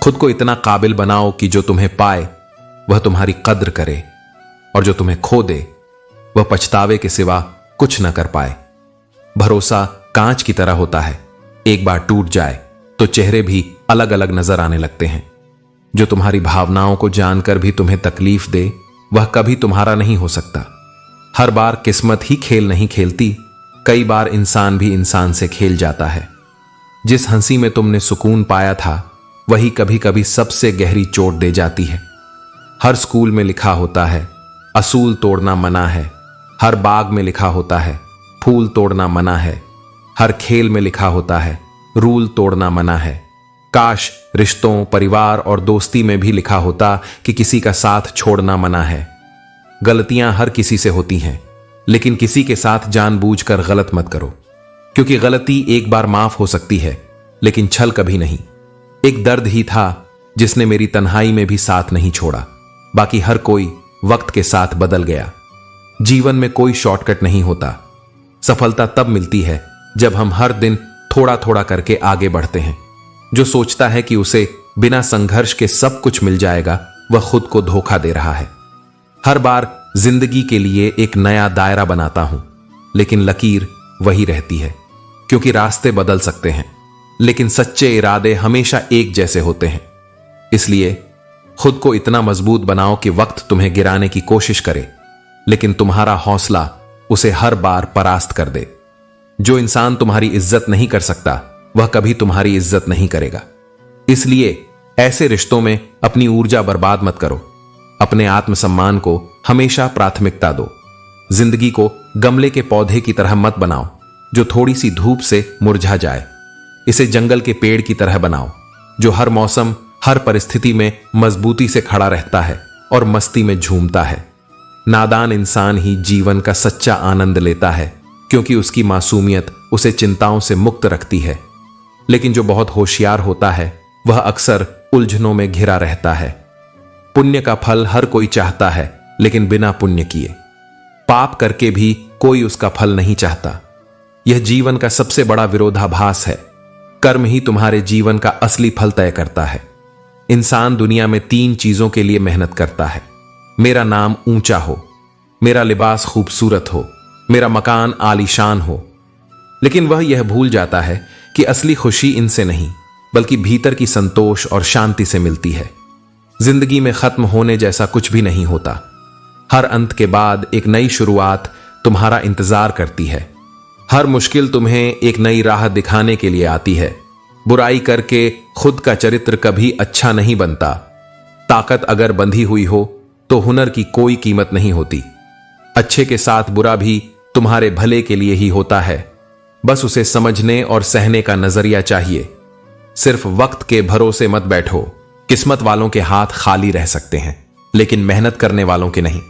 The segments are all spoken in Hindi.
खुद को इतना काबिल बनाओ कि जो तुम्हें पाए वह तुम्हारी कद्र करे, और जो तुम्हें खो दे वह पछतावे के सिवा कुछ न कर पाए। भरोसा कांच की तरह होता है, एक बार टूट जाए तो चेहरे भी अलग अलग नजर आने लगते हैं। जो तुम्हारी भावनाओं को जानकर भी तुम्हें तकलीफ दे वह कभी तुम्हारा नहीं हो सकता। हर बार किस्मत ही खेल नहीं खेलती, कई बार इंसान भी इंसान से खेल जाता है। जिस हंसी में तुमने सुकून पाया था वही कभी कभी सबसे गहरी चोट दे जाती है। हर स्कूल में लिखा होता है असूल तोड़ना मना है, हर बाग में लिखा होता है फूल तोड़ना मना है, हर खेल में लिखा होता है रूल तोड़ना मना है। काश रिश्तों, परिवार और दोस्ती में भी लिखा होता कि किसी का साथ छोड़ना मना है। गलतियां हर किसी से होती हैं, लेकिन किसी के साथ जानबूझकर गलत मत करो, क्योंकि गलती एक बार माफ हो सकती है लेकिन छल कभी नहीं। एक दर्द ही था जिसने मेरी तन्हाई में भी साथ नहीं छोड़ा, बाकी हर कोई वक्त के साथ बदल गया। जीवन में कोई शॉर्टकट नहीं होता। सफलता तब मिलती है जब हम हर दिन थोड़ा थोड़ा करके आगे बढ़ते हैं। जो सोचता है कि उसे बिना संघर्ष के सब कुछ मिल जाएगा वह खुद को धोखा दे रहा है। हर बार जिंदगी के लिए एक नया दायरा बनाता हूं, लेकिन लकीर वही रहती है, क्योंकि रास्ते बदल सकते हैं लेकिन सच्चे इरादे हमेशा एक जैसे होते हैं। इसलिए खुद को इतना मजबूत बनाओ कि वक्त तुम्हें गिराने की कोशिश करे, लेकिन तुम्हारा हौसला उसे हर बार परास्त कर दे। जो इंसान तुम्हारी इज्जत नहीं कर सकता वह कभी तुम्हारी इज्जत नहीं करेगा। इसलिए ऐसे रिश्तों में अपनी ऊर्जा बर्बाद मत करो। अपने आत्मसम्मान को हमेशा प्राथमिकता दो। जिंदगी को गमले के पौधे की तरह मत बनाओ जो थोड़ी सी धूप से मुरझा जाए। इसे जंगल के पेड़ की तरह बनाओ जो हर मौसम, हर परिस्थिति में मजबूती से खड़ा रहता है और मस्ती में झूमता है। नादान इंसान ही जीवन का सच्चा आनंद लेता है, क्योंकि उसकी मासूमियत उसे चिंताओं से मुक्त रखती है। लेकिन जो बहुत होशियार होता है वह अक्सर उलझनों में घिरा रहता है। पुण्य का फल हर कोई चाहता है, लेकिन बिना पुण्य किए। पाप करके भी कोई उसका फल नहीं चाहता। यह जीवन का सबसे बड़ा विरोधाभास है। कर्म ही तुम्हारे जीवन का असली फल तय करता है। इंसान दुनिया में 3 चीजों के लिए मेहनत करता है। मेरा नाम ऊंचा हो, मेरा लिबास खूबसूरत हो, मेरा मकान आलीशान हो। लेकिन वह यह भूल जाता है कि असली खुशी इनसे नहीं बल्कि भीतर की संतोष और शांति से मिलती है। जिंदगी में खत्म होने जैसा कुछ भी नहीं होता। हर अंत के बाद एक नई शुरुआत तुम्हारा इंतजार करती है। हर मुश्किल तुम्हें एक नई राह दिखाने के लिए आती है। बुराई करके खुद का चरित्र कभी अच्छा नहीं बनता। ताकत अगर बंधी हुई हो तो हुनर की कोई कीमत नहीं होती। अच्छे के साथ बुरा भी तुम्हारे भले के लिए ही होता है। बस उसे समझने और सहने का नजरिया चाहिए। सिर्फ वक्त के भरोसे मत बैठो। किस्मत वालों के हाथ खाली रह सकते हैं, लेकिन मेहनत करने वालों के नहीं।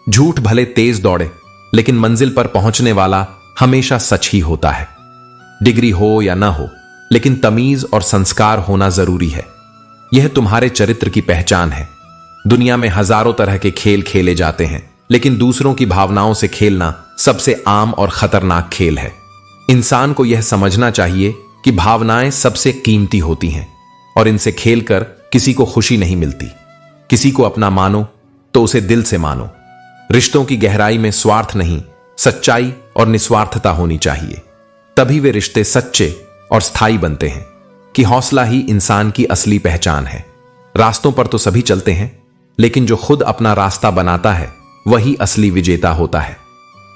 झूठ भले तेज दौड़े, लेकिन मंजिल पर पहुंचने वाला हमेशा सच ही होता है। डिग्री हो या ना हो, लेकिन तमीज और संस्कार होना जरूरी है। यह तुम्हारे चरित्र की पहचान है। दुनिया में हजारों तरह के खेल खेले जाते हैं, लेकिन दूसरों की भावनाओं से खेलना सबसे आम और खतरनाक खेल है। इंसान को यह समझना चाहिए कि भावनाएं सबसे कीमती होती हैं और इनसे खेलकर किसी को खुशी नहीं मिलती। किसी को अपना मानो तो उसे दिल से मानो। रिश्तों की गहराई में स्वार्थ नहीं, सच्चाई और निस्वार्थता होनी चाहिए। तभी वे रिश्ते सच्चे और स्थायी बनते हैं। कि हौसला ही इंसान की असली पहचान है। रास्तों पर तो सभी चलते हैं, लेकिन जो खुद अपना रास्ता बनाता है वही असली विजेता होता है।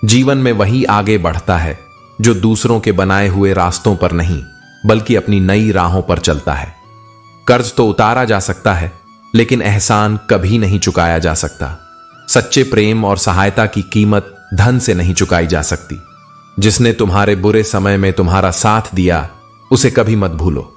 जीवन में वही आगे बढ़ता है जो दूसरों के बनाए हुए रास्तों पर नहीं बल्कि अपनी नई राहों पर चलता है। कर्ज तो उतारा जा सकता है, लेकिन एहसान कभी नहीं चुकाया जा सकता। सच्चे प्रेम और सहायता की कीमत धन से नहीं चुकाई जा सकती। जिसने तुम्हारे बुरे समय में तुम्हारा साथ दिया उसे कभी मत भूलो।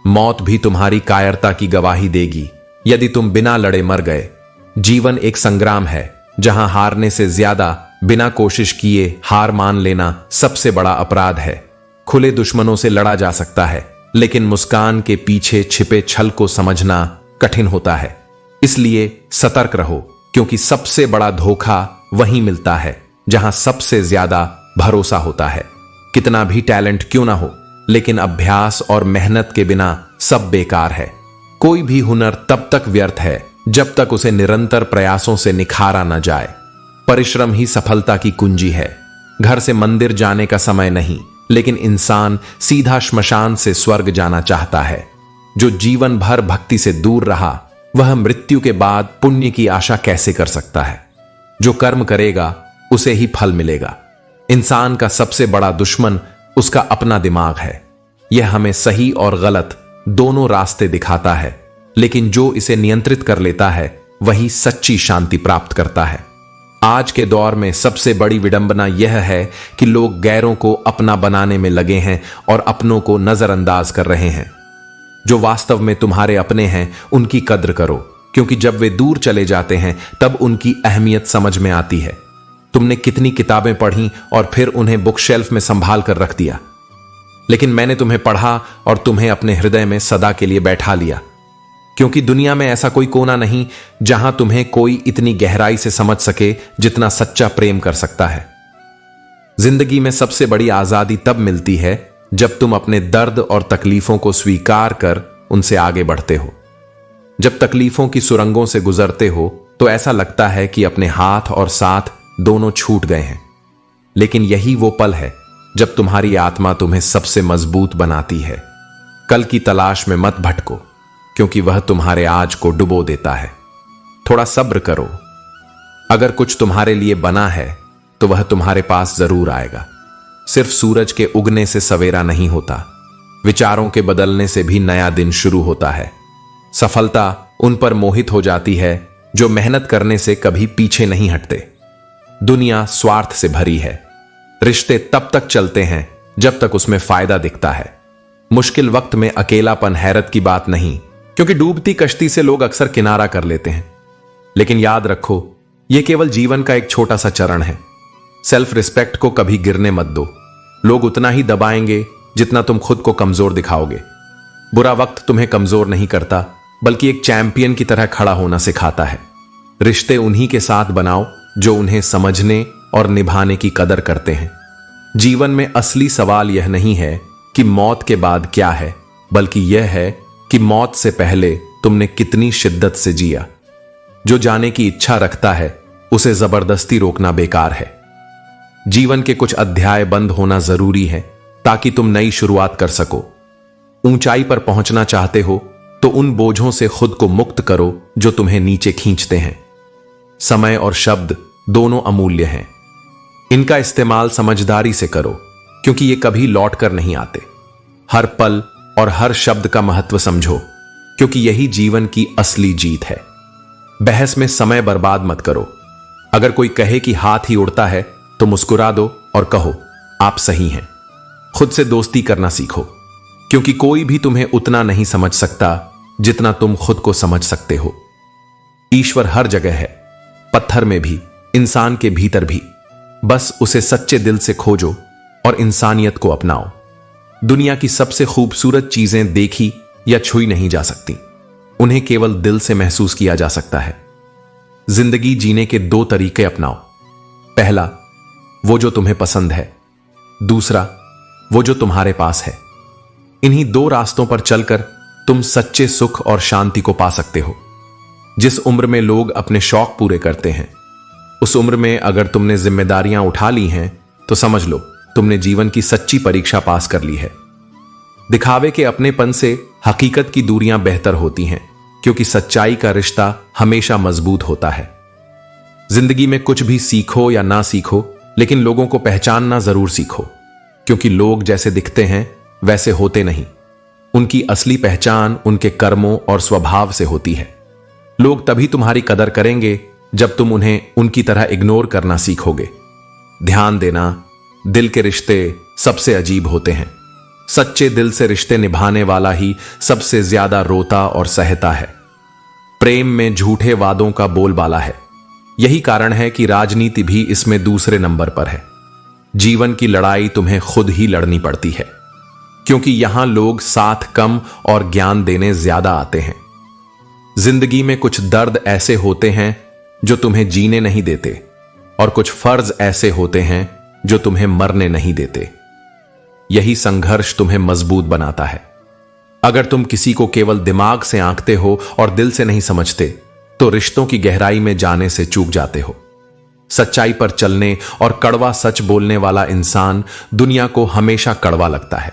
मौत भी तुम्हारी कायरता की गवाही देगी यदि तुम बिना लड़े मर गए। जीवन एक संग्राम है जहां हारने से ज्यादा बिना कोशिश किए हार मान लेना सबसे बड़ा अपराध है। खुले दुश्मनों से लड़ा जा सकता है, लेकिन मुस्कान के पीछे छिपे छल को समझना कठिन होता है। इसलिए सतर्क रहो, क्योंकि सबसे बड़ा धोखा वहीं मिलता है जहां सबसे ज्यादा भरोसा होता है। कितना भी टैलेंट क्यों ना हो, लेकिन अभ्यास और मेहनत के बिना सब बेकार है। कोई भी हुनर तब तक व्यर्थ है जब तक उसे निरंतर प्रयासों से निखारा न जाए। परिश्रम ही सफलता की कुंजी है। घर से मंदिर जाने का समय नहीं, लेकिन इंसान सीधा श्मशान से स्वर्ग जाना चाहता है। जो जीवन भर भक्ति से दूर रहा, वह मृत्यु के बाद पुण्य की आशा कैसे कर सकता है? जो कर्म करेगा उसे ही फल मिलेगा। इंसान का सबसे बड़ा दुश्मन उसका अपना दिमाग है। यह हमें सही और गलत दोनों रास्ते दिखाता है, लेकिन जो इसे नियंत्रित कर लेता है वही सच्ची शांति प्राप्त करता है। आज के दौर में सबसे बड़ी विडंबना यह है कि लोग गैरों को अपना बनाने में लगे हैं और अपनों को नजरअंदाज कर रहे हैं। जो वास्तव में तुम्हारे अपने हैं उनकी कद्र करो, क्योंकि जब वे दूर चले जाते हैं तब उनकी अहमियत समझ में आती है। तुमने कितनी किताबें पढ़ी और फिर उन्हें बुक शेल्फ में संभाल कर रख दिया, लेकिन मैंने तुम्हें पढ़ा और तुम्हें अपने हृदय में सदा के लिए बैठा लिया, क्योंकि दुनिया में ऐसा कोई कोना नहीं जहां तुम्हें कोई इतनी गहराई से समझ सके जितना सच्चा प्रेम कर सकता है। जिंदगी में सबसे बड़ी आजादी तब मिलती है जब तुम अपने दर्द और तकलीफों को स्वीकार कर उनसे आगे बढ़ते हो। जब तकलीफों की सुरंगों से गुजरते हो तो ऐसा लगता है कि अपने हाथ और साथ दोनों छूट गए हैं, लेकिन यही वो पल है जब तुम्हारी आत्मा तुम्हें सबसे मजबूत बनाती है। कल की तलाश में मत भटको, क्योंकि वह तुम्हारे आज को डुबो देता है। थोड़ा सब्र करो। अगर कुछ तुम्हारे लिए बना है तो वह तुम्हारे पास जरूर आएगा। सिर्फ सूरज के उगने से सवेरा नहीं होता, विचारों के बदलने से भी नया दिन शुरू होता है। सफलता उन पर मोहित हो जाती है जो मेहनत करने से कभी पीछे नहीं हटते। दुनिया स्वार्थ से भरी है। रिश्ते तब तक चलते हैं जब तक उसमें फायदा दिखता है। मुश्किल वक्त में अकेलापन हैरत की बात नहीं, क्योंकि डूबती कश्ती से लोग अक्सर किनारा कर लेते हैं। लेकिन याद रखो, यह केवल जीवन का एक छोटा सा चरण है। सेल्फ रिस्पेक्ट को कभी गिरने मत दो। लोग उतना ही दबाएंगे जितना तुम खुद को कमजोर दिखाओगे। बुरा वक्त तुम्हें कमजोर नहीं करता, बल्कि एक चैंपियन की तरह खड़ा होना सिखाता है। रिश्ते उन्हीं के साथ बनाओ जो उन्हें समझने और निभाने की कदर करते हैं। जीवन में असली सवाल यह नहीं है कि मौत के बाद क्या है, बल्कि यह है कि मौत से पहले तुमने कितनी शिद्दत से जिया। जो जाने की इच्छा रखता है उसे जबरदस्ती रोकना बेकार है। जीवन के कुछ अध्याय बंद होना जरूरी है ताकि तुम नई शुरुआत कर सको। ऊंचाई पर पहुंचना चाहते हो तो उन बोझों से खुद को मुक्त करो जो तुम्हें नीचे खींचते हैं। समय और शब्द दोनों अमूल्य हैं। इनका इस्तेमाल समझदारी से करो, क्योंकि ये कभी लौट कर नहीं आते। हर पल और हर शब्द का महत्व समझो, क्योंकि यही जीवन की असली जीत है। बहस में समय बर्बाद मत करो। अगर कोई कहे कि हाथ ही उड़ता है तो मुस्कुरा दो और कहो आप सही हैं। खुद से दोस्ती करना सीखो, क्योंकि कोई भी तुम्हें उतना नहीं समझ सकता जितना तुम खुद को समझ सकते हो। ईश्वर हर जगह है, पत्थर में भी, इंसान के भीतर भी। बस उसे सच्चे दिल से खोजो और इंसानियत को अपनाओ। दुनिया की सबसे खूबसूरत चीजें देखी या छुई नहीं जा सकती, उन्हें केवल दिल से महसूस किया जा सकता है। जिंदगी जीने के दो तरीके अपनाओ। पहला, वो जो तुम्हें पसंद है। दूसरा, वो जो तुम्हारे पास है। इन्हीं दो रास्तों पर चलकर तुम सच्चे सुख और शांति को पा सकते हो। जिस उम्र में लोग अपने शौक पूरे करते हैं, उस उम्र में अगर तुमने जिम्मेदारियां उठा ली हैं तो समझ लो तुमने जीवन की सच्ची परीक्षा पास कर ली है। दिखावे के अपनेपन से हकीकत की दूरियां बेहतर होती हैं, क्योंकि सच्चाई का रिश्ता हमेशा मजबूत होता है। जिंदगी में कुछ भी सीखो या ना सीखो, लेकिन लोगों को पहचानना जरूर सीखो, क्योंकि लोग जैसे दिखते हैं वैसे होते नहीं। उनकी असली पहचान उनके कर्मों और स्वभाव से होती है। लोग तभी तुम्हारी कदर करेंगे जब तुम उन्हें उनकी तरह इग्नोर करना सीखोगे। ध्यान देना, दिल के रिश्ते सबसे अजीब होते हैं। सच्चे दिल से रिश्ते निभाने वाला ही सबसे ज्यादा रोता और सहता है। प्रेम में झूठे वादों का बोलबाला है। यही कारण है कि राजनीति भी इसमें दूसरे नंबर पर है। जीवन की लड़ाई तुम्हें खुद ही लड़नी पड़ती है, क्योंकि यहां लोग साथ कम और ज्ञान देने ज्यादा आते हैं। जिंदगी में कुछ दर्द ऐसे होते हैं जो तुम्हें जीने नहीं देते, और कुछ फर्ज ऐसे होते हैं जो तुम्हें मरने नहीं देते। यही संघर्ष तुम्हें मजबूत बनाता है। अगर तुम किसी को केवल दिमाग से आंकते हो और दिल से नहीं समझते, तो रिश्तों की गहराई में जाने से चूक जाते हो। सच्चाई पर चलने और कड़वा सच बोलने वाला इंसान दुनिया को हमेशा कड़वा लगता है,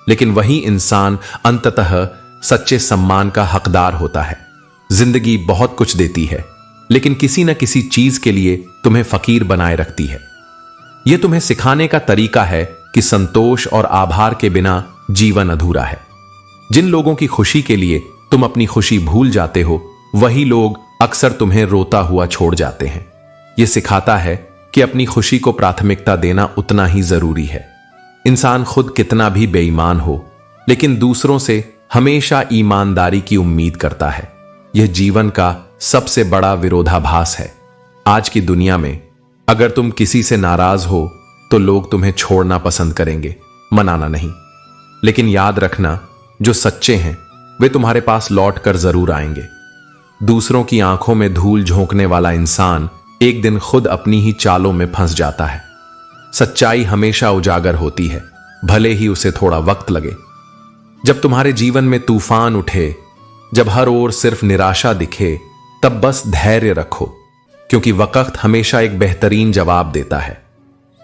लेकिन वही इंसान अंततः सच्चे सम्मान का हकदार होता है। जिंदगी बहुत कुछ देती है, लेकिन किसी न किसी चीज के लिए तुम्हें फकीर बनाए रखती है। यह तुम्हें सिखाने का तरीका है कि संतोष और आभार के बिना जीवन अधूरा है। जिन लोगों की खुशी के लिए तुम अपनी खुशी भूल जाते हो, वही लोग अक्सर तुम्हें रोता हुआ छोड़ जाते हैं। यह सिखाता है कि अपनी खुशी को प्राथमिकता देना उतना ही जरूरी है। इंसान खुद कितना भी बेईमान हो, लेकिन दूसरों से हमेशा ईमानदारी की उम्मीद करता है। यह जीवन का सबसे बड़ा विरोधाभास है। आज की दुनिया में अगर तुम किसी से नाराज हो तो लोग तुम्हें छोड़ना पसंद करेंगे, मनाना नहीं। लेकिन याद रखना, जो सच्चे हैं वे तुम्हारे पास लौट कर जरूर आएंगे। दूसरों की आंखों में धूल झोंकने वाला इंसान एक दिन खुद अपनी ही चालों में फंस जाता है। सच्चाई हमेशा उजागर होती है, भले ही उसे थोड़ा वक्त लगे। जब तुम्हारे जीवन में तूफान उठे, जब हर ओर सिर्फ निराशा दिखे, तब बस धैर्य रखो, क्योंकि वक्त हमेशा एक बेहतरीन जवाब देता है।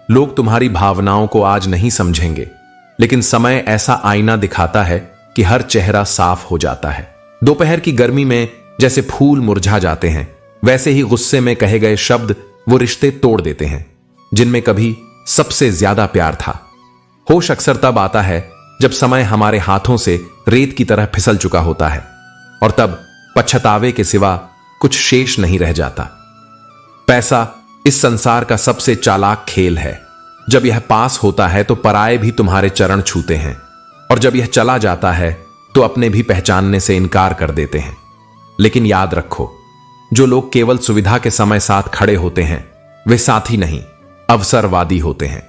लोग तुम्हारी भावनाओं को आज नहीं समझेंगे, लेकिन समय ऐसा आईना दिखाता है कि हर चेहरा साफ हो जाता है। दोपहर की गर्मी में जैसे फूल मुरझा जाते हैं, वैसे ही गुस्से में कहे गए शब्द वो रिश्ते तोड़ देते हैं जिनमें कभी सबसे ज्यादा प्यार था। होश अक्सर तब आता है जब समय हमारे हाथों से रेत की तरह फिसल चुका होता है, और तब पछतावे के सिवा कुछ शेष नहीं रह जाता। पैसा इस संसार का सबसे चालाक खेल है। जब यह पास होता है तो पराये भी तुम्हारे चरण छूते हैं, और जब यह चला जाता है तो अपने भी पहचानने से इनकार कर देते हैं। लेकिन याद रखो, जो लोग केवल सुविधा के समय साथ खड़े होते हैं वे साथी नहीं, अवसरवादी होते हैं।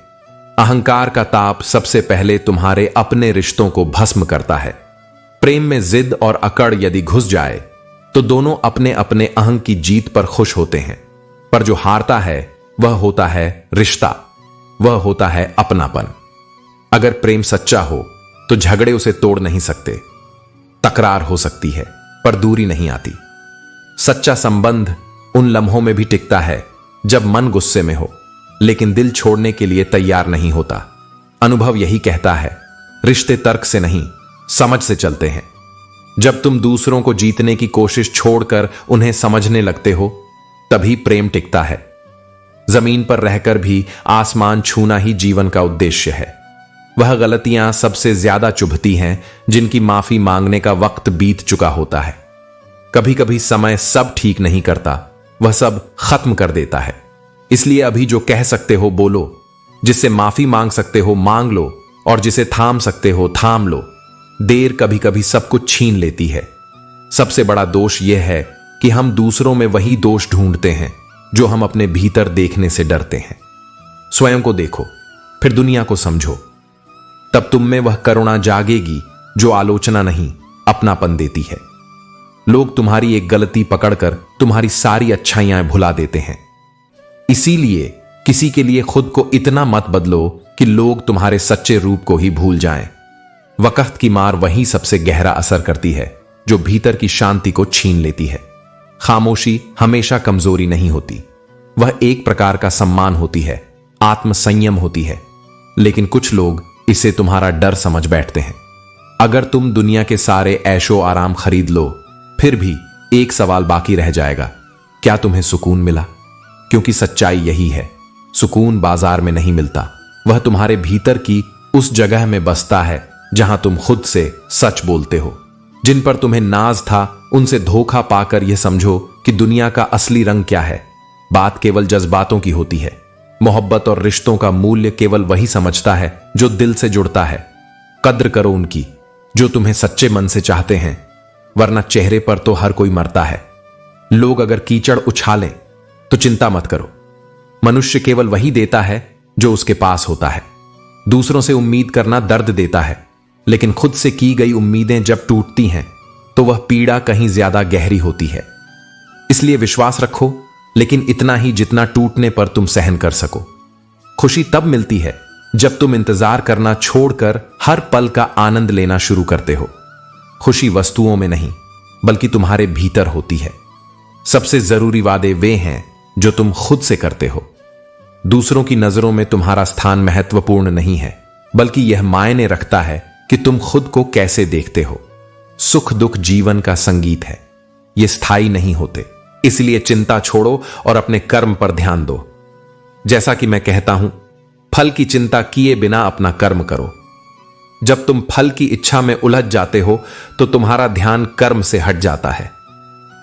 अहंकार का ताप सबसे पहले तुम्हारे अपने रिश्तों को भस्म करता है। प्रेम में जिद और अकड़ यदि घुस जाए तो दोनों अपने अपने अहं की जीत पर खुश होते हैं, पर जो हारता है वह होता है रिश्ता, वह होता है अपनापन। अगर प्रेम सच्चा हो तो झगड़े उसे तोड़ नहीं सकते। तकरार हो सकती है पर दूरी नहीं आती। सच्चा संबंध उन लम्हों में भी टिकता है जब मन गुस्से में हो, लेकिन दिल छोड़ने के लिए तैयार नहीं होता। अनुभव यही कहता है, रिश्ते तर्क से नहीं समझ से चलते हैं। जब तुम दूसरों को जीतने की कोशिश छोड़कर उन्हें समझने लगते हो, तभी प्रेम टिकता है। जमीन पर रहकर भी आसमान छूना ही जीवन का उद्देश्य है। वह गलतियां सबसे ज्यादा चुभती हैं जिनकी माफी मांगने का वक्त बीत चुका होता है। कभी कभी समय सब ठीक नहीं करता, वह सब खत्म कर देता है। इसलिए अभी जो कह सकते हो बोलो, जिससे माफी मांग सकते हो मांग लो, और जिसे थाम सकते हो थाम लो। देर कभी कभी सब कुछ छीन लेती है। सबसे बड़ा दोष यह है कि हम दूसरों में वही दोष ढूंढते हैं जो हम अपने भीतर देखने से डरते हैं। स्वयं को देखो, फिर दुनिया को समझो, तब तुम में वह करुणा जागेगी जो आलोचना नहीं अपनापन देती है। लोग तुम्हारी एक गलती पकड़कर तुम्हारी सारी अच्छाइयां भुला देते हैं। इसीलिए किसी के लिए खुद को इतना मत बदलो कि लोग तुम्हारे सच्चे रूप को ही भूल जाएं। वक्त की मार वही सबसे गहरा असर करती है जो भीतर की शांति को छीन लेती है। खामोशी हमेशा कमजोरी नहीं होती, वह एक प्रकार का सम्मान होती है, आत्मसंयम होती है। लेकिन कुछ लोग इसे तुम्हारा डर समझ बैठते हैं। अगर तुम दुनिया के सारे ऐशो आराम खरीद लो, फिर भी एक सवाल बाकी रह जाएगा, क्या तुम्हें सुकून मिला? क्योंकि सच्चाई यही है, सुकून बाजार में नहीं मिलता, वह तुम्हारे भीतर की उस जगह में बसता है जहां तुम खुद से सच बोलते हो। जिन पर तुम्हें नाज था उनसे धोखा पाकर यह समझो कि दुनिया का असली रंग क्या है। बात केवल जज्बातों की होती है। मोहब्बत और रिश्तों का मूल्य केवल वही समझता है जो दिल से जुड़ता है। कद्र करो उनकी जो तुम्हें सच्चे मन से चाहते हैं, वरना चेहरे पर तो हर कोई मरता है। लोग अगर कीचड़ उछालें तो चिंता मत करो, मनुष्य केवल वही देता है जो उसके पास होता है। दूसरों से उम्मीद करना दर्द देता है, लेकिन खुद से की गई उम्मीदें जब टूटती हैं तो वह पीड़ा कहीं ज्यादा गहरी होती है। इसलिए विश्वास रखो, लेकिन इतना ही जितना टूटने पर तुम सहन कर सको। खुशी तब मिलती है जब तुम इंतजार करना छोड़कर हर पल का आनंद लेना शुरू करते हो। खुशी वस्तुओं में नहीं बल्कि तुम्हारे भीतर होती है। सबसे जरूरी वादे वे हैं जो तुम खुद से करते हो। दूसरों की नजरों में तुम्हारा स्थान महत्वपूर्ण नहीं है, बल्कि यह मायने रखता है कि तुम खुद को कैसे देखते हो। सुख दुख जीवन का संगीत है, ये स्थायी नहीं होते। इसलिए चिंता छोड़ो और अपने कर्म पर ध्यान दो। जैसा कि मैं कहता हूं, फल की चिंता किए बिना अपना कर्म करो। जब तुम फल की इच्छा में उलझ जाते हो तो तुम्हारा ध्यान कर्म से हट जाता है।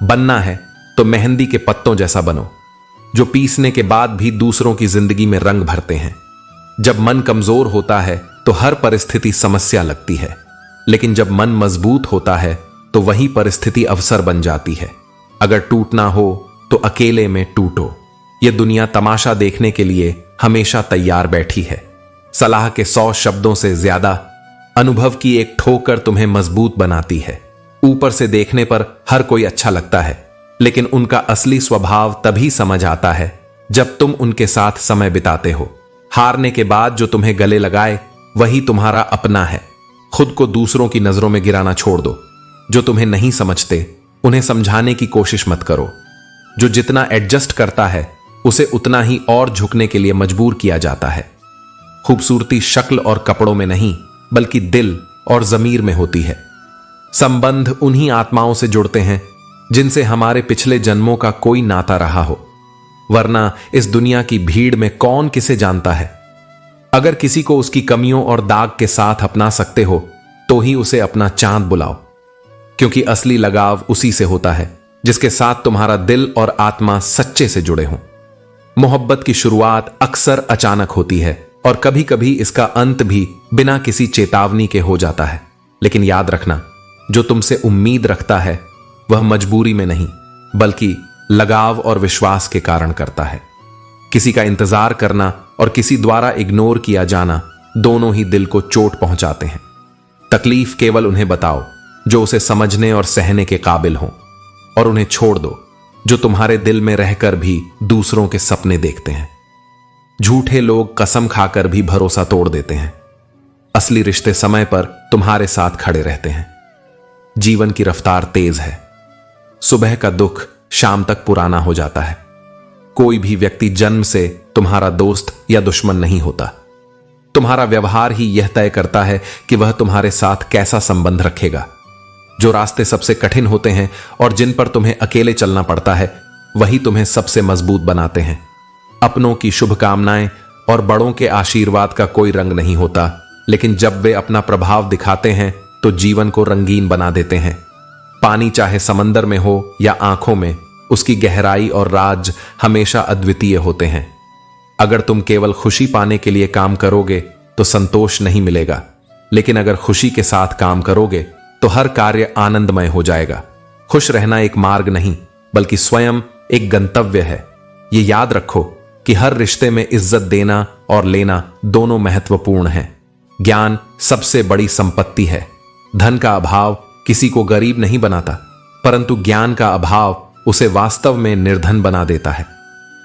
बनना है तो मेहंदी के पत्तों जैसा बनो, जो पीसने के बाद भी दूसरों की जिंदगी में रंग भरते हैं। जब मन कमजोर होता है तो हर परिस्थिति समस्या लगती है, लेकिन जब मन मजबूत होता है तो वही परिस्थिति अवसर बन जाती है। अगर टूटना हो तो अकेले में टूटो। यह दुनिया तमाशा देखने के लिए हमेशा तैयार बैठी है। सलाह के 100 शब्दों से ज्यादा अनुभव की एक ठोकर तुम्हें मजबूत बनाती है। ऊपर से देखने पर हर कोई अच्छा लगता है, लेकिन उनका असली स्वभाव तभी समझ आता है जब तुम उनके साथ समय बिताते हो। हारने के बाद जो तुम्हें गले लगाए वही तुम्हारा अपना है। खुद को दूसरों की नजरों में गिराना छोड़ दो। जो तुम्हें नहीं समझते उन्हें समझाने की कोशिश मत करो। जो जितना एडजस्ट करता है उसे उतना ही और झुकने के लिए मजबूर किया जाता है। खूबसूरती शक्ल और कपड़ों में नहीं बल्कि दिल और जमीर में होती है। संबंध उन्हीं आत्माओं से जुड़ते हैं जिनसे हमारे पिछले जन्मों का कोई नाता रहा हो, वरना इस दुनिया की भीड़ में कौन किसे जानता है। अगर किसी को उसकी कमियों और दाग के साथ अपना सकते हो तो ही उसे अपना चांद बुलाओ, क्योंकि असली लगाव उसी से होता है जिसके साथ तुम्हारा दिल और आत्मा सच्चे से जुड़े हों। मोहब्बत की शुरुआत अक्सर अचानक होती है और कभी कभी इसका अंत भी बिना किसी चेतावनी के हो जाता है। लेकिन याद रखना, जो तुमसे उम्मीद रखता है वह मजबूरी में नहीं बल्कि लगाव और विश्वास के कारण करता है। किसी का इंतजार करना और किसी द्वारा इग्नोर किया जाना दोनों ही दिल को चोट पहुंचाते हैं। तकलीफ केवल उन्हें बताओ जो उसे समझने और सहने के काबिल हों, और उन्हें छोड़ दो जो तुम्हारे दिल में रहकर भी दूसरों के सपने देखते हैं। झूठे लोग कसम खाकर भी भरोसा तोड़ देते हैं। असली रिश्ते समय पर तुम्हारे साथ खड़े रहते हैं। जीवन की रफ्तार तेज है। सुबह का दुख शाम तक पुराना हो जाता है। कोई भी व्यक्ति जन्म से तुम्हारा दोस्त या दुश्मन नहीं होता। तुम्हारा व्यवहार ही यह तय करता है कि वह तुम्हारे साथ कैसा संबंध रखेगा। जो रास्ते सबसे कठिन होते हैं और जिन पर तुम्हें अकेले चलना पड़ता है वही तुम्हें सबसे मजबूत बनाते हैं। अपनों की शुभकामनाएं और बड़ों के आशीर्वाद का कोई रंग नहीं होता, लेकिन जब वे अपना प्रभाव दिखाते हैं तो जीवन को रंगीन बना देते हैं। पानी चाहे समंदर में हो या आंखों में, उसकी गहराई और राज हमेशा अद्वितीय होते हैं। अगर तुम केवल खुशी पाने के लिए काम करोगे तो संतोष नहीं मिलेगा, लेकिन अगर खुशी के साथ काम करोगे तो हर कार्य आनंदमय हो जाएगा। खुश रहना एक मार्ग नहीं बल्कि स्वयं एक गंतव्य है। ये याद रखो कि हर रिश्ते में इज्जत देना और लेना दोनों महत्वपूर्ण हैं। ज्ञान सबसे बड़ी संपत्ति है। धन का अभाव किसी को गरीब नहीं बनाता, परंतु ज्ञान का अभाव उसे वास्तव में निर्धन बना देता है।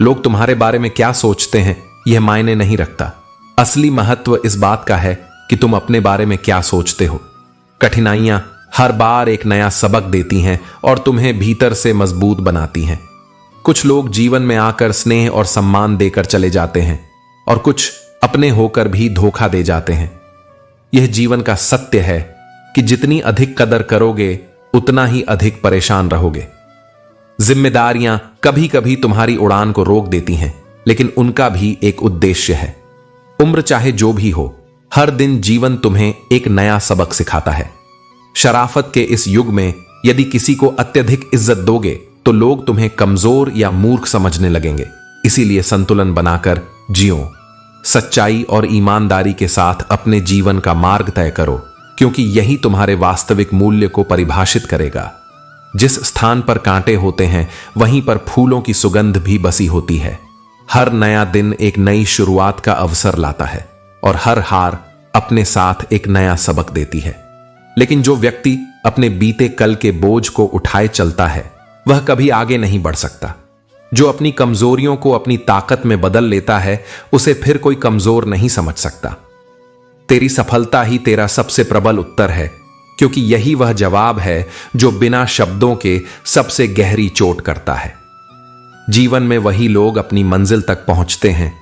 लोग तुम्हारे बारे में क्या सोचते हैं यह मायने नहीं रखता। असली महत्व इस बात का है कि तुम अपने बारे में क्या सोचते हो। कठिनाइयां हर बार एक नया सबक देती हैं और तुम्हें भीतर से मजबूत बनाती हैं। कुछ लोग जीवन में आकर स्नेह और सम्मान देकर चले जाते हैं और कुछ अपने होकर भी धोखा दे जाते हैं। यह जीवन का सत्य है कि जितनी अधिक कदर करोगे उतना ही अधिक परेशान रहोगे। जिम्मेदारियां कभी कभी तुम्हारी उड़ान को रोक देती हैं, लेकिन उनका भी एक उद्देश्य है। उम्र चाहे जो भी हो, हर दिन जीवन तुम्हें एक नया सबक सिखाता है। शराफत के इस युग में यदि किसी को अत्यधिक इज्जत दोगे तो लोग तुम्हें कमजोर या मूर्ख समझने लगेंगे। इसीलिए संतुलन बनाकर जियो। सच्चाई और ईमानदारी के साथ अपने जीवन का मार्ग तय करो, क्योंकि यही तुम्हारे वास्तविक मूल्य को परिभाषित करेगा। जिस स्थान पर कांटे होते हैं वहीं पर फूलों की सुगंध भी बसी होती है। हर नया दिन एक नई शुरुआत का अवसर लाता है और हर हार अपने साथ एक नया सबक देती है। लेकिन जो व्यक्ति अपने बीते कल के बोझ को उठाए चलता है वह कभी आगे नहीं बढ़ सकता। जो अपनी कमजोरियों को अपनी ताकत में बदल लेता है उसे फिर कोई कमजोर नहीं समझ सकता। तेरी सफलता ही तेरा सबसे प्रबल उत्तर है, क्योंकि यही वह जवाब है जो बिना शब्दों के सबसे गहरी चोट करता है। जीवन में वही लोग अपनी मंजिल तक पहुंचते हैं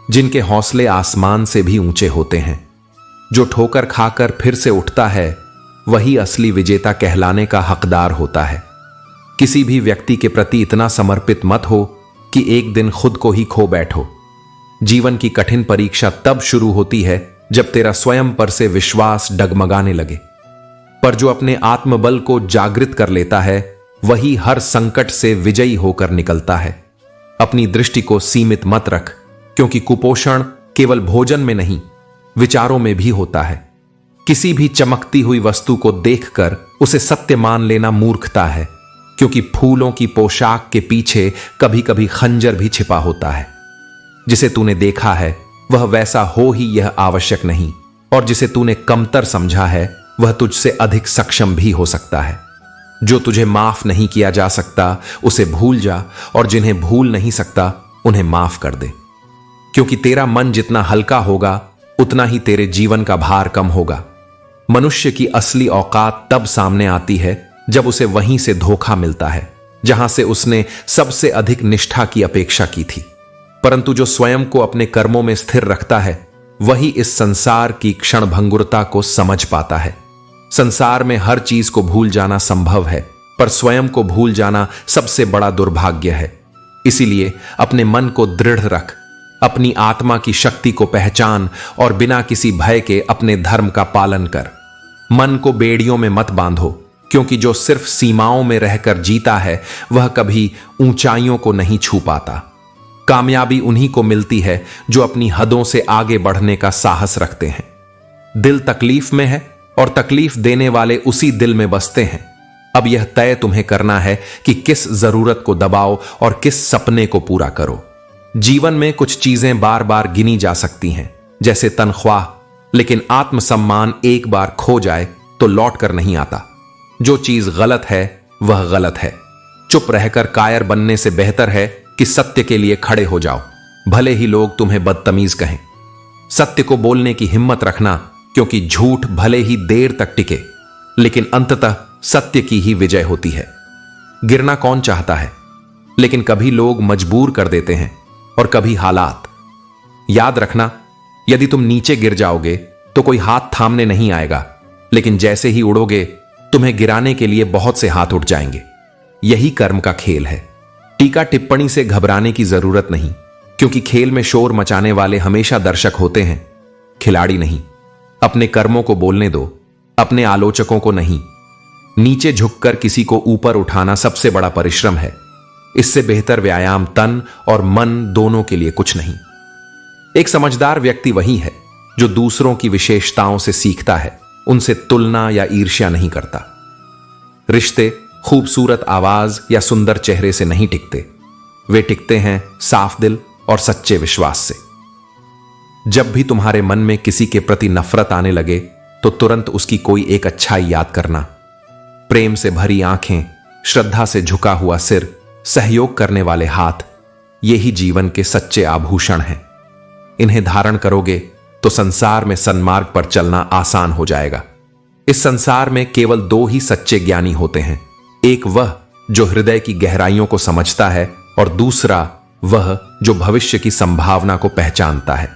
जिनके हौसले आसमान से भी ऊंचे होते हैं। जो ठोकर खाकर फिर से उठता है वही असली विजेता कहलाने का हकदार होता है। किसी भी व्यक्ति के प्रति इतना समर्पित मत हो कि एक दिन खुद को ही खो बैठो। जीवन की कठिन परीक्षा तब शुरू होती है जब तेरा स्वयं पर से विश्वास डगमगाने लगे। पर जो अपने आत्मबल को जागृत कर लेता है वही हर संकट से विजयी होकर निकलता है। अपनी दृष्टि को सीमित मत रख, क्योंकि कुपोषण केवल भोजन में नहीं, विचारों में भी होता है। किसी भी चमकती हुई वस्तु को देखकर उसे सत्य मान लेना मूर्खता है, क्योंकि फूलों की पोशाक के पीछे कभी कभी खंजर भी छिपा होता है। जिसे तूने देखा है वह वैसा हो ही यह आवश्यक नहीं, और जिसे तूने कमतर समझा है वह तुझसे अधिक सक्षम भी हो सकता है। जो तुझे माफ नहीं किया जा सकता उसे भूल जा, और जिन्हें भूल नहीं सकता उन्हें माफ कर दे। क्योंकि तेरा मन जितना हल्का होगा उतना ही तेरे जीवन का भार कम होगा। मनुष्य की असली औकात तब सामने आती है जब उसे वहीं से धोखा मिलता है जहां से उसने सबसे अधिक निष्ठा की अपेक्षा की थी। परंतु जो स्वयं को अपने कर्मों में स्थिर रखता है वही इस संसार की क्षणभंगुरता को समझ पाता है। संसार में हर चीज को भूल जाना संभव है, पर स्वयं को भूल जाना सबसे बड़ा दुर्भाग्य है। इसीलिए अपने मन को दृढ़ रख, अपनी आत्मा की शक्ति को पहचान और बिना किसी भय के अपने धर्म का पालन कर। मन को बेड़ियों में मत बांधो, क्योंकि जो सिर्फ सीमाओं में रहकर जीता है वह कभी ऊंचाइयों को नहीं छू पाता। कामयाबी उन्हीं को मिलती है जो अपनी हदों से आगे बढ़ने का साहस रखते हैं। दिल तकलीफ में है और तकलीफ देने वाले उसी दिल में बसते हैं। अब यह तय तुम्हें करना है कि किस जरूरत को दबाओ और किस सपने को पूरा करो। जीवन में कुछ चीजें बार बार गिनी जा सकती हैं, जैसे तनख्वाह, लेकिन आत्मसम्मान एक बार खो जाए तो लौट कर नहीं आता। जो चीज गलत है वह गलत है। चुप रहकर कायर बनने से बेहतर है कि सत्य के लिए खड़े हो जाओ, भले ही लोग तुम्हें बदतमीज कहें। सत्य को बोलने की हिम्मत रखना, क्योंकि झूठ भले ही देर तक टिके लेकिन अंततः सत्य की ही विजय होती है। गिरना कौन चाहता है, लेकिन कभी लोग मजबूर कर देते हैं और कभी हालात। याद रखना, यदि तुम नीचे गिर जाओगे तो कोई हाथ थामने नहीं आएगा, लेकिन जैसे ही उड़ोगे तुम्हें गिराने के लिए बहुत से हाथ उठ जाएंगे। यही कर्म का खेल है। टीका टिप्पणी से घबराने की जरूरत नहीं, क्योंकि खेल में शोर मचाने वाले हमेशा दर्शक होते हैं, खिलाड़ी नहीं। अपने कर्मों को बोलने दो, अपने आलोचकों को नहीं। नीचे झुककर किसी को ऊपर उठाना सबसे बड़ा परिश्रम है। इससे बेहतर व्यायाम तन और मन दोनों के लिए कुछ नहीं। एक समझदार व्यक्ति वही है जो दूसरों की विशेषताओं से सीखता है, उनसे तुलना या ईर्ष्या नहीं करता। रिश्ते खूबसूरत आवाज या सुंदर चेहरे से नहीं टिकते, वे टिकते हैं साफ दिल और सच्चे विश्वास से। जब भी तुम्हारे मन में किसी के प्रति नफरत आने लगे तो तुरंत उसकी कोई एक अच्छाई याद करना। प्रेम से भरी आंखें, श्रद्धा से झुका हुआ सिर, सहयोग करने वाले हाथ, यही जीवन के सच्चे आभूषण हैं। इन्हें धारण करोगे तो संसार में सन्मार्ग पर चलना आसान हो जाएगा। इस संसार में केवल दो ही सच्चे ज्ञानी होते हैं, एक वह जो हृदय की गहराइयों को समझता है और दूसरा वह जो भविष्य की संभावना को पहचानता है।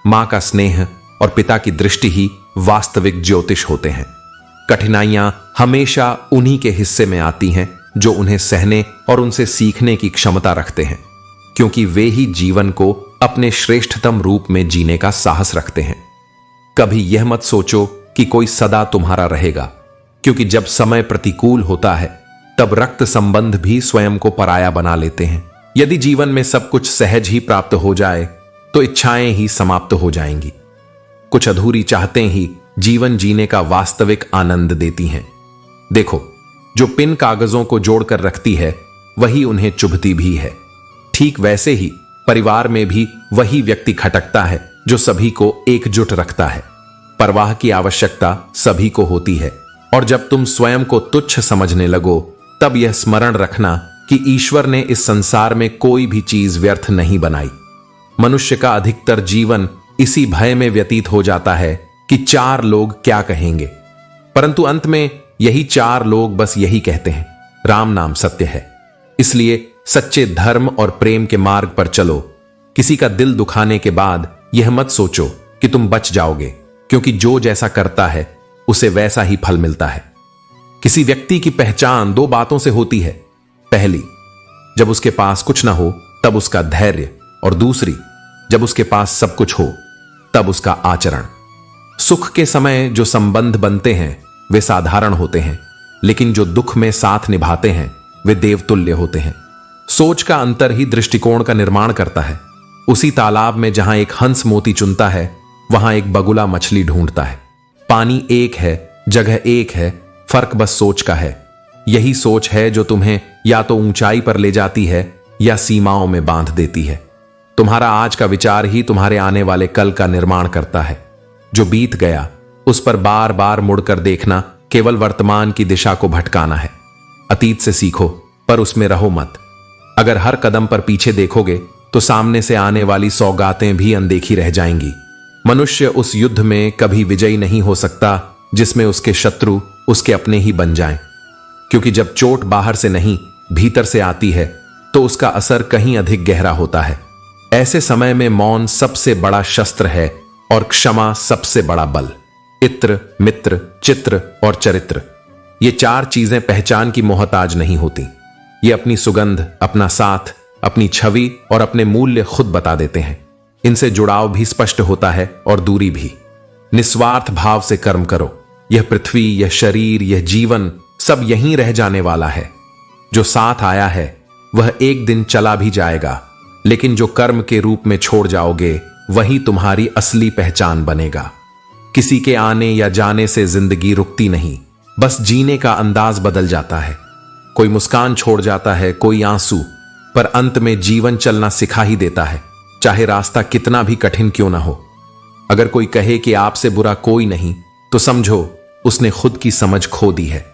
मां का स्नेह और पिता की दृष्टि ही वास्तविक ज्योतिष होते हैं। कठिनाइयां हमेशा उन्हीं के हिस्से में आती हैं जो उन्हें सहने और उनसे सीखने की क्षमता रखते हैं, क्योंकि वे ही जीवन को अपने श्रेष्ठतम रूप में जीने का साहस रखते हैं। कभी यह मत सोचो कि कोई सदा तुम्हारा रहेगा, क्योंकि जब समय प्रतिकूल होता है तब रक्त संबंध भी स्वयं को पराया बना लेते हैं। यदि जीवन में सब कुछ सहज ही प्राप्त हो जाए तो इच्छाएं ही समाप्त हो जाएंगी। कुछ अधूरी चाहते ही जीवन जीने का वास्तविक आनंद देती हैं। देखो, जो पिन कागजों को जोड़कर रखती है वही उन्हें चुभती भी है। ठीक वैसे ही परिवार में भी वही व्यक्ति खटकता है जो सभी को एकजुट रखता है। परवाह की आवश्यकता सभी को होती है, और जब तुम स्वयं को तुच्छ समझने लगो तब यह स्मरण रखना कि ईश्वर ने इस संसार में कोई भी चीज व्यर्थ नहीं बनाई। मनुष्य का अधिकतर जीवन इसी भय में व्यतीत हो जाता है कि चार लोग क्या कहेंगे। परंतु अंत में यही 4 लोग बस यही कहते हैं, राम नाम सत्य है। इसलिए सच्चे धर्म और प्रेम के मार्ग पर चलो। किसी का दिल दुखाने के बाद यह मत सोचो कि तुम बच जाओगे, क्योंकि जो जैसा करता है उसे वैसा ही फल मिलता है। किसी व्यक्ति की पहचान 2 बातों से होती है। पहली, जब उसके पास कुछ ना हो तब उसका धैर्य, और दूसरी, जब उसके पास सब कुछ हो तब उसका आचरण। सुख के समय जो संबंध बनते हैं वे साधारण होते हैं, लेकिन जो दुख में साथ निभाते हैं वे देवतुल्य होते हैं। सोच का अंतर ही दृष्टिकोण का निर्माण करता है। उसी तालाब में जहां एक हंस मोती चुनता है, वहां एक बगुला मछली ढूंढता है। पानी एक है, जगह एक है, फर्क बस सोच का है। यही सोच है जो तुम्हें या तो ऊंचाई पर ले जाती है या सीमाओं में बांध देती है। तुम्हारा आज का विचार ही तुम्हारे आने वाले कल का निर्माण करता है। जो बीत गया उस पर बार बार मुड़कर देखना केवल वर्तमान की दिशा को भटकाना है। अतीत से सीखो पर उसमें रहो मत। अगर हर कदम पर पीछे देखोगे तो सामने से आने वाली सौगातें भी अनदेखी रह जाएंगी। मनुष्य उस युद्ध में कभी विजयी नहीं हो सकता जिसमें उसके शत्रु उसके अपने ही बन जाएं, क्योंकि जब चोट बाहर से नहीं भीतर से आती है तो उसका असर कहीं अधिक गहरा होता है। ऐसे समय में मौन सबसे बड़ा शस्त्र है और क्षमा सबसे बड़ा बल। इत्र, मित्र, चित्र और चरित्र, ये 4 चीजें पहचान की मोहताज नहीं होती। ये अपनी सुगंध, अपना साथ, अपनी छवि और अपने मूल्य खुद बता देते हैं। इनसे जुड़ाव भी स्पष्ट होता है और दूरी भी। निस्वार्थ भाव से कर्म करो। यह पृथ्वी, यह शरीर, यह जीवन सब यहीं रह जाने वाला है। जो साथ आया है वह एक दिन चला भी जाएगा, लेकिन जो कर्म के रूप में छोड़ जाओगे वही तुम्हारी असली पहचान बनेगा। किसी के आने या जाने से जिंदगी रुकती नहीं, बस जीने का अंदाज बदल जाता है। कोई मुस्कान छोड़ जाता है, कोई आंसू, पर अंत में जीवन चलना सिखा ही देता है, चाहे रास्ता कितना भी कठिन क्यों ना हो। अगर कोई कहे कि आपसे बुरा कोई नहीं, तो समझो उसने खुद की समझ खो दी है।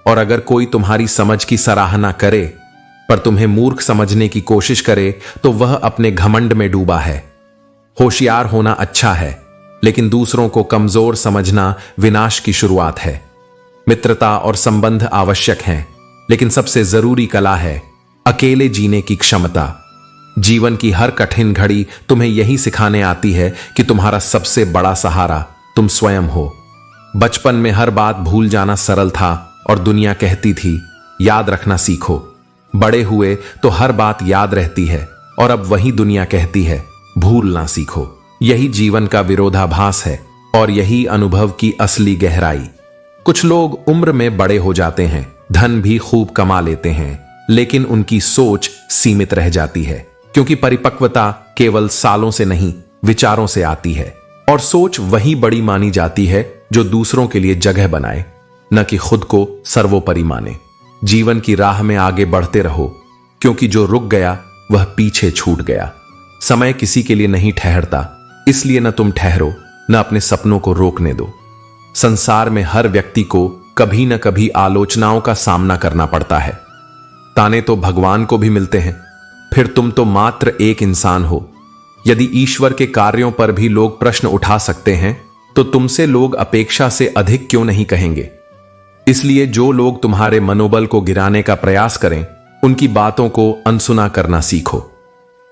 और अगर कोई तुम्हारी समझ की सराहना करे पर तुम्हें मूर्ख समझने की कोशिश करे, तो वह अपने घमंड में डूबा है। होशियार होना अच्छा है, लेकिन दूसरों को कमजोर समझना विनाश की शुरुआत है। मित्रता और संबंध आवश्यक हैं, लेकिन सबसे जरूरी कला है अकेले जीने की क्षमता। जीवन की हर कठिन घड़ी तुम्हें यही सिखाने आती है कि तुम्हारा सबसे बड़ा सहारा तुम स्वयं हो। बचपन में हर बात भूल जाना सरल था और दुनिया कहती थी याद रखना सीखो। बड़े हुए तो हर बात याद रहती है और अब वही दुनिया कहती है भूलना सीखो। यही जीवन का विरोधाभास है और यही अनुभव की असली गहराई। कुछ लोग उम्र में बड़े हो जाते हैं, धन भी खूब कमा लेते हैं, लेकिन उनकी सोच सीमित रह जाती है, क्योंकि परिपक्वता केवल सालों से नहीं विचारों से आती है। और सोच वही बड़ी मानी जाती है जो दूसरों के लिए जगह बनाए, न कि खुद को सर्वोपरि माने। जीवन की राह में आगे बढ़ते रहो, क्योंकि जो रुक गया वह पीछे छूट गया। समय किसी के लिए नहीं ठहरता, इसलिए न तुम ठहरो न अपने सपनों को रोकने दो। संसार में हर व्यक्ति को कभी न कभी आलोचनाओं का सामना करना पड़ता है। ताने तो भगवान को भी मिलते हैं, फिर तुम तो मात्र एक इंसान हो। यदि ईश्वर के कार्यों पर भी लोग प्रश्न उठा सकते हैं, तो तुमसे लोग अपेक्षा से अधिक क्यों नहीं कहेंगे। इसलिए जो लोग तुम्हारे मनोबल को गिराने का प्रयास करें, उनकी बातों को अनसुना करना सीखो।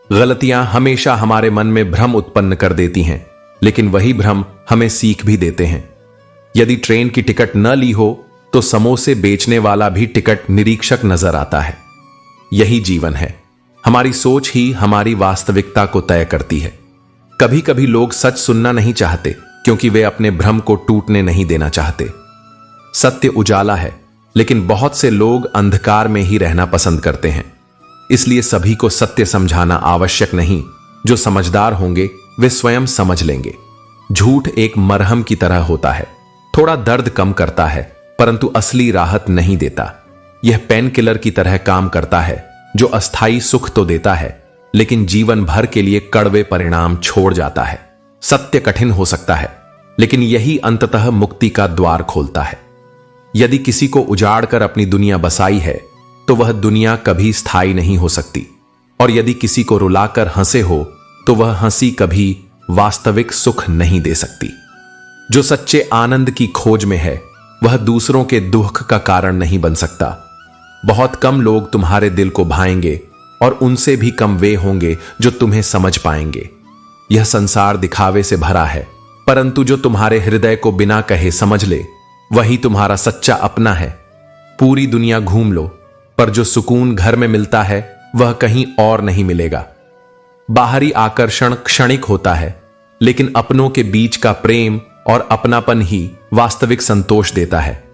गलतियां हमेशा हमारे मन में भ्रम उत्पन्न कर देती हैं, लेकिन वही भ्रम हमें सीख भी देते हैं। यदि ट्रेन की टिकट न ली हो तो समोसे बेचने वाला भी टिकट निरीक्षक नजर आता है। यही जीवन है। हमारी सोच ही हमारी वास्तविकता को तय करती है। कभी कभी लोग सच सुनना नहीं चाहते, क्योंकि वे अपने भ्रम को टूटने नहीं देना चाहते। सत्य उजाला है, लेकिन बहुत से लोग अंधकार में ही रहना पसंद करते हैं। इसलिए सभी को सत्य समझाना आवश्यक नहीं। जो समझदार होंगे वे स्वयं समझ लेंगे। झूठ एक मरहम की तरह होता है, थोड़ा दर्द कम करता है, परंतु असली राहत नहीं देता। यह पेन किलर की तरह काम करता है, जो अस्थायी सुख तो देता है, लेकिन जीवन भर के लिए कड़वे परिणाम छोड़ जाता है। सत्य कठिन हो सकता है, लेकिन यही अंततः मुक्ति का द्वार खोलता है। यदि किसी को उजाड़ कर अपनी दुनिया बसाई है, तो वह दुनिया कभी स्थायी नहीं हो सकती। और यदि किसी को रुलाकर हंसे हो, तो वह हंसी कभी वास्तविक सुख नहीं दे सकती। जो सच्चे आनंद की खोज में है, वह दूसरों के दुख का कारण नहीं बन सकता। बहुत कम लोग तुम्हारे दिल को भाएंगे और उनसे भी कम वे होंगे जो तुम्हें समझ पाएंगे। यह संसार दिखावे से भरा है, परंतु जो तुम्हारे हृदय को बिना कहे समझ ले वही तुम्हारा सच्चा अपना है। पूरी दुनिया घूम लो, पर जो सुकून घर में मिलता है वह कहीं और नहीं मिलेगा। बाहरी आकर्षण क्षणिक होता है, लेकिन अपनों के बीच का प्रेम और अपनापन ही वास्तविक संतोष देता है।